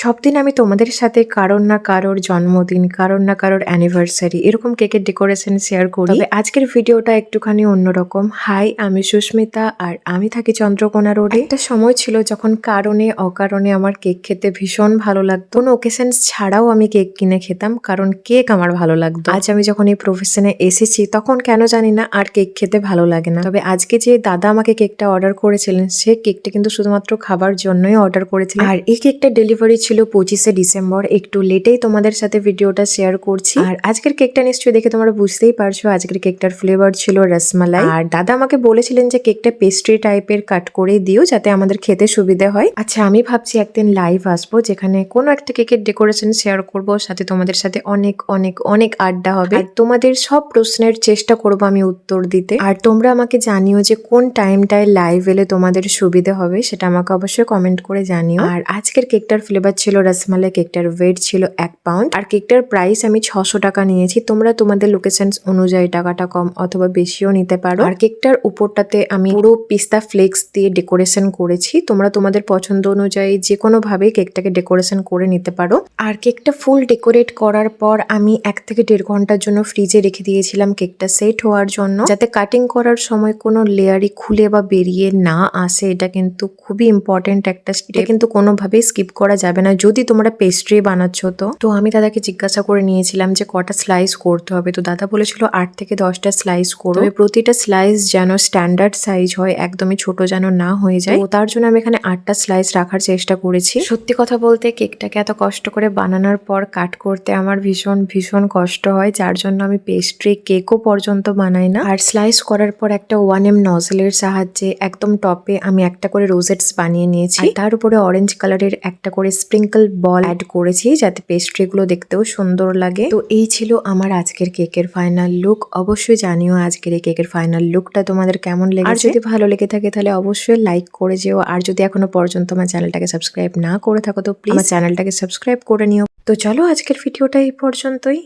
সব দিন আমি তোমাদের সাথে কারোর না কারোর জন্মদিন, কারোর না কারোর অ্যানিভার্সারি এরকম কেকের ডেকোরেশন শেয়ার করি। তবে আজকের ভিডিওটা একটুখানি অন্যরকম। হাই, আমি সুস্মিতা আর আমি থাকি চন্দ্রকোনা রোডে। একটা সময় ছিল যখন কারণে অকারণে আমার কেক খেতে ভীষণ ভালো লাগতো। কোনো ওকেশন ছাড়াও আমি কেক কিনে খেতাম, কারণ কেক আমার ভালো লাগতো। আজ আমি যখন এই প্রফেশনে এসেছি তখন কেন জানি না আর কেক খেতে ভালো লাগে না। তবে আজকে যে দাদা আমাকে কেকটা অর্ডার করেছিলেন, সে কেকটা কিন্তু শুধুমাত্র খাবার জন্যই অর্ডার করেছিলেন। আর এই কেকটা ডেলিভারি ছিল 25শে ডিসেম্বর। একটু লেটেই তোমাদের সাথে ভিডিওটা শেয়ার করছি। আর আজকের কেকটা নিশ্চয়ই দেখে তোমরা বুঝতেই পারছো, আজকের কেকটার ফ্লেভার ছিল রসমালাই। আর দাদা আমাকে বলেছিলেন যে কেকটা পেস্ট্রি টাইপের কাট করে দিও, যাতে আমাদের খেতে সুবিধে হয়। আচ্ছা, আমি ভাবছি একদিন লাইভ আসবো, যেখানে কোনো একটা কেকের ডেকোরেশন শেয়ার করব, সাথে তোমাদের সাথে অনেক অনেক অনেক আড্ডা হবে। আর তোমাদের সব প্রশ্নের চেষ্টা করব আমি উত্তর দিতে। আর তোমরা আমাকে জানিও যে কোন টাইমটায় লাইভ এলে তোমাদের সুবিধে হবে, সেটা আমাকে অবশ্যই কমেন্ট করে জানিও। আর আজকের কেকটার ফ্লেভার ছিল রসমালাই, কেকটার ওয়েট ছিল 1 পাউন্ড, আর কেকটার প্রাইস আমি 600 টাকা নিয়েছি। তোমরা তোমাদের লোকেশন অনুযায়ী টাকাটা কম অথবা বেশিও নিতে পারো। আর কেকটার উপরটাতে আমি পুরো পিস্তা ফ্লেক্স দিয়ে ডেকোরেশন করেছি। তোমরা তোমাদের পছন্দ অনুযায়ী যে কোনো ভাবে কেকটাকে ডেকোরেশন করে নিতে পারো। আর কেকটা ফুল ডেকোরেট করার পর আমি 1 থেকে 1.5 ঘন্টার জন্য ফ্রিজে রেখে দিয়েছিলাম কেকটা সেট হওয়ার জন্য, যাতে কাটিং করার সময় কোনো লেয়ারই খুলে বা বেরিয়ে না আসে। এটা কিন্তু খুবই ইম্পর্টেন্ট একটা স্টেপ, এটা কিন্তু কোনোভাবেই স্কিপ করা যাবে না যদি তোমরা পেস্ট্রি বানাচ্ছ। তো আমি দাদাকে জিজ্ঞাসা করে নিয়েছিলাম যে কটা স্লাইস করতে হবে। তো দাদা বলেছিল 8 থেকে 10টা স্লাইস করো। তবে প্রতিটা স্লাইস যেন স্ট্যান্ডার্ড সাইজ হয়, একদমই ছোট যেন না হয়ে যায়। তো তার জন্য আমি এখানে 8টা স্লাইস রাখার চেষ্টা করেছি। সত্যি কথা বলতে কেকটাকে এত কষ্ট করে বানানোর পর কাট করতে আমার ভীষণ ভীষণ কষ্ট হয়, যার জন্য আমি পেস্ট্রি কেকও পর্যন্ত বানাই না। আর স্লাইস করার পর একটা 1M নজলের সাহায্যে একদম টপে আমি একটা করে রোজেটস বানিয়ে নিয়েছি। তার উপরে অরেঞ্জ কালারের একটা করে স্প্রিঙ্কল বল অ্যাড করেছি, যাতে পেস্ট্রি গুলো দেখতেও সুন্দর লাগে। তো এই ছিল আমার আজকের কেকের ফাইনাল লুক। অবশ্যই জানিও আজকের এই কেকের ফাইনাল লুকটা তোমাদের কেমন লেগেছে। আর যদি ভালো লেগে থাকে তাহলে অবশ্যই লাইক করে যেও। আর যদি এখনো পর্যন্ত আমার চ্যানেলটাকে সাবস্ক্রাইব না করে থাকো তো প্লিজ আমার চ্যানেলটাকে সাবস্ক্রাইব করে নিও। তো চলো, আজকের ভিডিওটা এই পর্যন্তই।